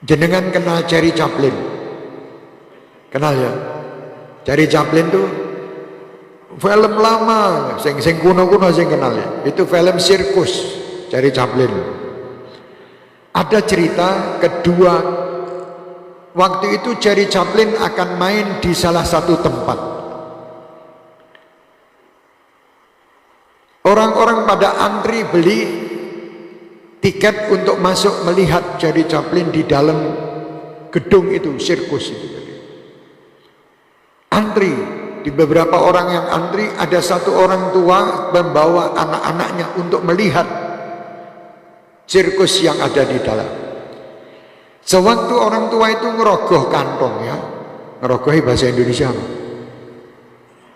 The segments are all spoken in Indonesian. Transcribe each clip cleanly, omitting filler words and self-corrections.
Jenengan kenal Charlie Chaplin? Kenal ya? Charlie Chaplin tuh film lama, sing kuno-kuno sing kenal ya. Itu film sirkus Charlie Chaplin. Ada cerita kedua, waktu itu Charlie Chaplin akan main di salah satu tempat. Orang-orang pada antri beli tiket untuk masuk melihat Charlie Chaplin di dalam gedung itu, sirkus itu. Antri, di beberapa orang yang antri ada satu orang tua membawa anak-anaknya untuk melihat sirkus yang ada di dalam. Sewaktu orang tua itu ngerogoh kantong ya, ngerogohi bahasa Indonesia apa?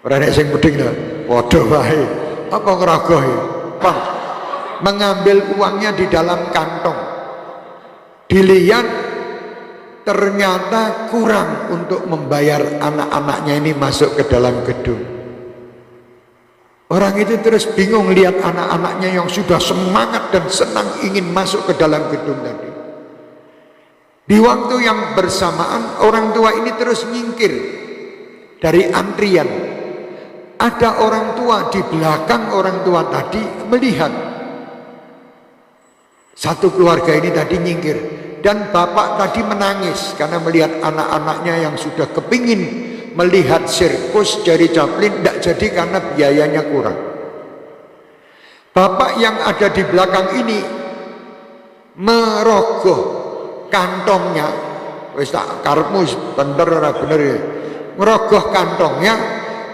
Ora nek sing mudeng lho, padha wae. Apa ngerogohi? Bang, mengambil uangnya di dalam kantong. Dilihat ternyata kurang untuk membayar anak-anaknya ini masuk ke dalam gedung. Orang itu terus bingung lihat anak-anaknya yang sudah semangat dan senang ingin masuk ke dalam gedung tadi. Di waktu yang bersamaan orang tua ini terus nyingkir dari antrian. Ada orang tua di belakang orang tua tadi melihat satu keluarga ini tadi nyingkir, dan bapak tadi menangis karena melihat anak-anaknya yang sudah kepingin melihat sirkus Charlie Chaplin tidak jadi karena biayanya kurang. Bapak yang ada di belakang ini merogoh kantongnya, wis tak karepmu bener ora bener ya, merogoh kantongnya,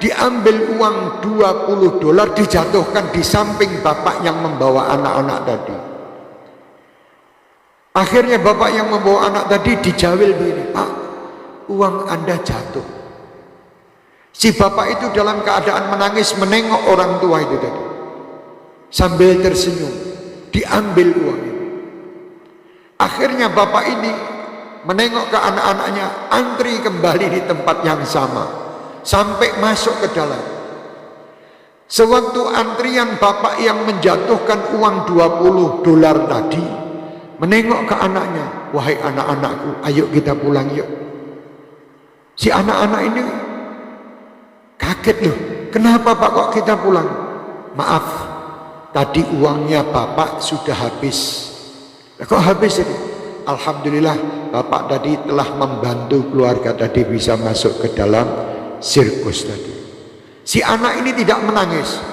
diambil uang $20 dijatuhkan di samping bapak yang membawa anak-anak tadi. Akhirnya bapak yang membawa anak tadi dijawil begini, Pak, uang Anda jatuh. Si bapak itu dalam keadaan menangis menengok orang tua itu tadi, sambil tersenyum, diambil uang itu. Akhirnya bapak ini menengok ke anak-anaknya, antri kembali di tempat yang sama sampai masuk ke dalam. Sewaktu antrian bapak yang menjatuhkan uang $20 tadi menengok ke anaknya, wahai anak-anakku, ayo kita pulang yuk. Si anak-anak ini kaget loh, kenapa Pak kok kita pulang? Maaf, tadi uangnya bapak sudah habis. Kok habis ini? Alhamdulillah bapak tadi telah membantu keluarga tadi bisa masuk ke dalam sirkus tadi. Si anak ini tidak menangis,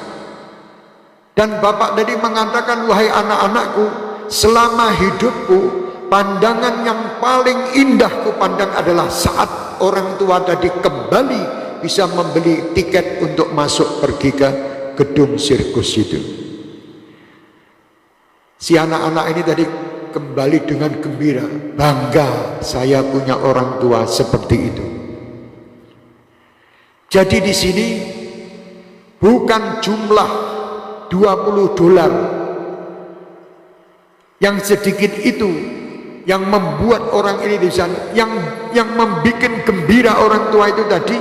dan bapak tadi mengatakan, wahai anak-anakku, selama hidupku pandangan yang paling indah ku pandang adalah saat orang tua tadi kembali bisa membeli tiket untuk masuk pergi ke gedung sirkus itu. Si anak-anak ini tadi kembali dengan gembira, bangga saya punya orang tua seperti itu. Jadi di sini bukan jumlah $20 yang sedikit itu yang membuat orang ini di sana, yang membuat gembira orang tua itu tadi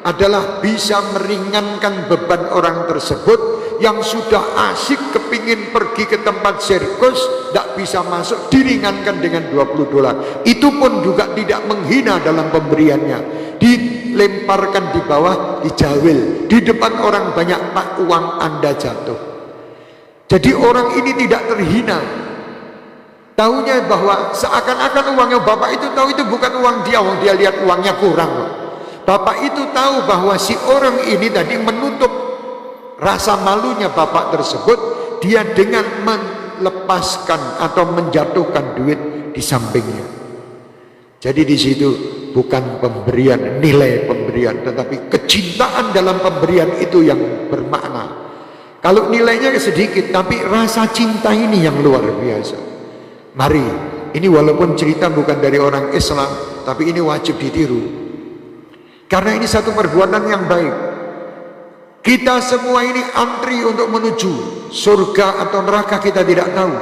adalah bisa meringankan beban orang tersebut yang sudah asik kepingin pergi ke tempat sirkus, tidak bisa masuk, diringankan dengan $20. Itu pun juga tidak menghina dalam pemberiannya, dilemparkan di bawah, dijawil di depan orang banyak, Pak, uang Anda jatuh. Jadi orang ini tidak terhina, tahunya bahwa seakan-akan uangnya bapak itu tahu itu bukan uang dia, dia lihat uangnya kurang loh. Bapak itu tahu bahwa si orang ini tadi menutup rasa malunya bapak tersebut, dia dengan melepaskan atau menjatuhkan duit di sampingnya. Jadi di situ bukan pemberian, nilai pemberian, tetapi kecintaan dalam pemberian itu yang bermakna. Kalau nilainya sedikit, tapi rasa cinta ini yang luar biasa. Mari, ini walaupun cerita bukan dari orang Islam, tapi ini wajib ditiru. Karena ini satu perbuatan yang baik. Kita semua ini antri untuk menuju surga atau neraka, kita tidak tahu.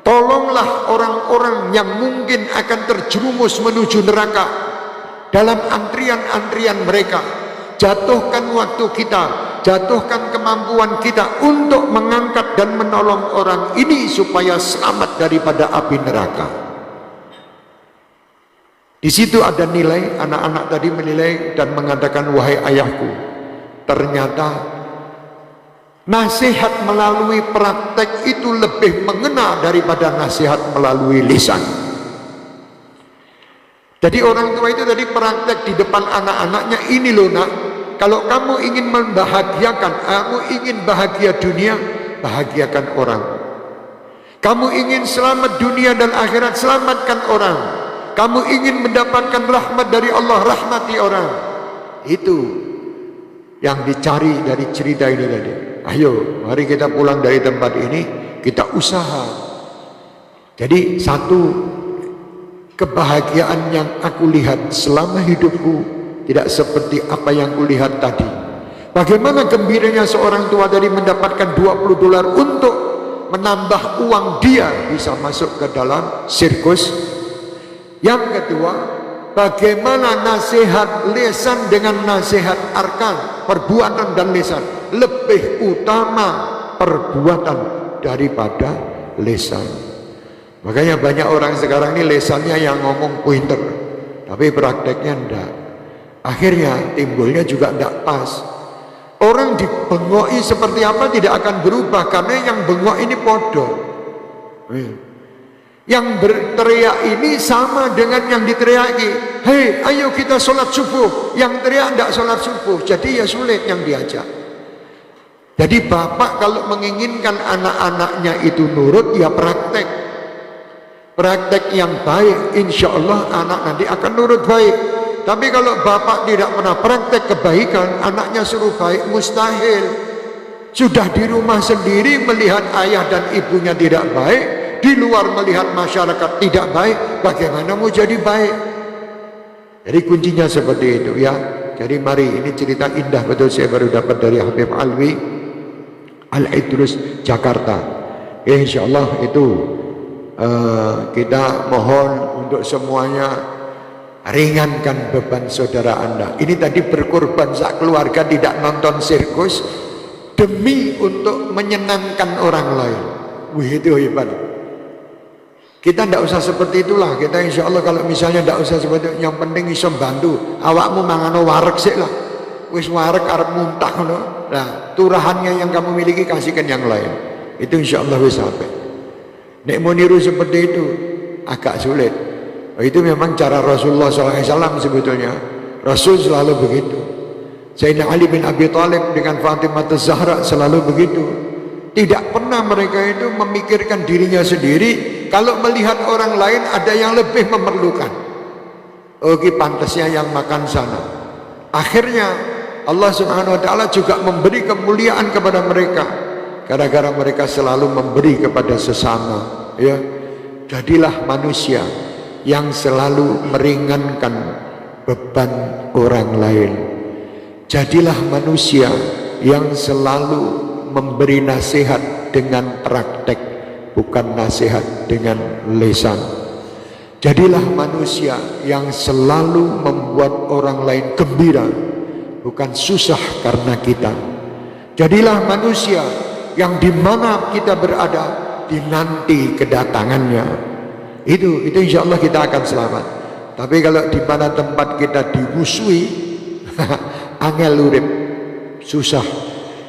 Tolonglah orang-orang yang mungkin akan terjerumus menuju neraka dalam antrian-antrian mereka. Jatuhkan waktu kita, jatuhkan kemampuan kita untuk mengangkat dan menolong orang ini supaya selamat daripada api neraka. Di situ ada nilai, anak-anak tadi menilai dan mengatakan, wahai ayahku, ternyata nasihat melalui praktek itu lebih mengena daripada nasihat melalui lisan. Jadi orang tua itu tadi praktek di depan anak-anaknya, ini loh nak, kalau kamu ingin membahagiakan, kamu ingin bahagia dunia, bahagiakan orang. Kamu ingin selamat dunia dan akhirat, selamatkan orang. Kamu ingin mendapatkan rahmat dari Allah, rahmati orang. Itu yang dicari dari cerita ini tadi. Ayo, mari kita pulang dari tempat ini, kita usaha. Jadi satu kebahagiaan yang aku lihat selama hidupku tidak seperti apa yang kulihat tadi. Bagaimana gembiranya seorang tua tadi mendapatkan $20 untuk menambah uang dia bisa masuk ke dalam sirkus. Yang kedua, bagaimana nasihat lisan dengan nasihat arkan, perbuatan dan lisan. Lebih utama perbuatan daripada lisan. Makanya banyak orang sekarang ini lisannya yang ngomong pinter, tapi prakteknya enggak. Akhirnya timbulnya juga enggak pas. Orang dibengoi seperti apa tidak akan berubah, karena yang bengok ini bodoh. Yang berteriak ini sama dengan yang diteriaki. Hei, ayo kita sholat subuh. Yang teriak tidak sholat subuh. Jadi ya sulit yang diajak. Jadi bapak kalau menginginkan anak-anaknya itu nurut, ya praktek. Praktek yang baik, insya Allah anak nanti akan nurut baik. Tapi kalau bapak tidak pernah praktek kebaikan, anaknya suruh baik, mustahil. Sudah di rumah sendiri melihat ayah dan ibunya tidak baik, di luar melihat masyarakat tidak baik, bagaimana mau jadi baik? Jadi kuncinya seperti itu ya. Jadi mari, ini cerita indah betul, saya baru dapat dari Habib Alwi Al-Idrus Jakarta. Ya, insya Allah itu kita mohon untuk semuanya ringankan beban saudara Anda. Ini tadi berkorban sak keluarga tidak nonton sirkus demi untuk menyenangkan orang lain. Wih, itu hebat. Kita tidak usah seperti itulah. Kita insya Allah kalau misalnya tidak usah seperti itu, yang penting bisa bantu. Awakmu mangano warek sih lah. Wis warek arep muntah no. Nah, turahannya yang kamu miliki kasihkan yang lain. Itu insya Allah wis sampai. Nek mau niru seperti itu agak sulit. Itu memang cara Rasulullah SAW sebetulnya. Rasul selalu begitu. Sayyidina Ali bin Abi Thalib dengan Fatimah Az-Zahra selalu begitu. Tidak pernah mereka itu memikirkan dirinya sendiri. Kalau melihat orang lain ada yang lebih memerlukan, oke, pantasnya yang makan sana. Akhirnya Allah Subhanahu wa Ta'ala juga memberi kemuliaan kepada mereka, gara-gara mereka selalu memberi kepada sesama. Ya, jadilah manusia yang selalu meringankan beban orang lain. Jadilah manusia yang selalu memberi nasihat dengan praktek, bukan nasihat dengan lisan. Jadilah manusia yang selalu membuat orang lain gembira, bukan susah karena kita. Jadilah manusia yang dimana kita berada dinanti kedatangannya. Itu insya Allah kita akan selamat. Tapi kalau di mana tempat kita dimusuhi, angel urip, susah.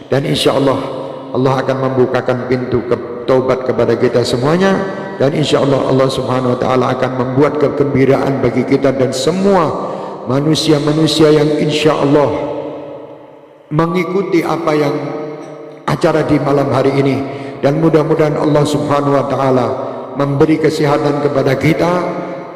Dan insya Allah Allah akan membukakan pintu taubat kepada kita semuanya. Dan insya Allah Allah Subhanahu wa Ta'ala akan membuat kegembiraan bagi kita dan semua manusia-manusia yang insya Allah mengikuti apa yang acara di malam hari ini. Dan mudah-mudahan Allah Subhanahu wa Ta'ala memberi kesehatan kepada kita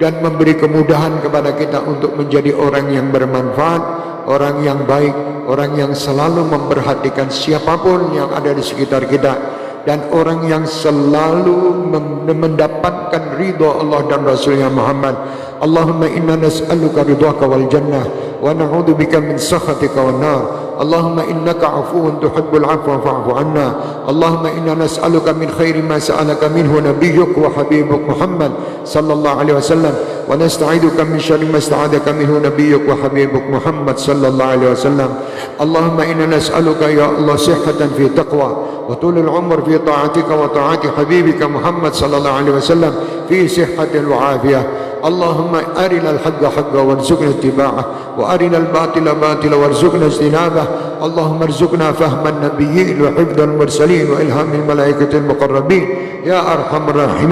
dan memberi kemudahan kepada kita untuk menjadi orang yang bermanfaat, orang yang baik, orang yang selalu memperhatikan siapapun yang ada di sekitar kita, dan orang yang selalu mendapatkan ridha Allah dan Rasulnya Muhammad. Allahumma inna nas'aluka ridhaka wal jannah wa na'udzubika min sakhatika wan nar. Allahumma innaka afuwun tuhibbul afwa fa'fu anna. Allahumma inna nas'aluka min khairi ma sa'alaka minhu nabiyyuk wa habibuk Muhammad sallallahu alaihi wasallam, wa nasta'iduka min syarri ma sta'adaka minhu nabiyyuk wa habibuk Muhammad sallallahu alaihi wasallam. Allahumma inna nas'aluka ya Allah sihhatan fi taqwa wa tulul umr fi ta'atika wa ta'ati habibika Muhammad sallallahu alaihi wasallam fi sihhatin wa afiyah. Allahumma arinal haqqa haqqa warzuqna ittiba'ah wa arinal batila batila warzuqna ijtinabah. Allahumma arzuqna fahman nabiyyin wa hifdzal mursalin wa ilhamil malaikatil muqarrabin ya arhamar rahimin.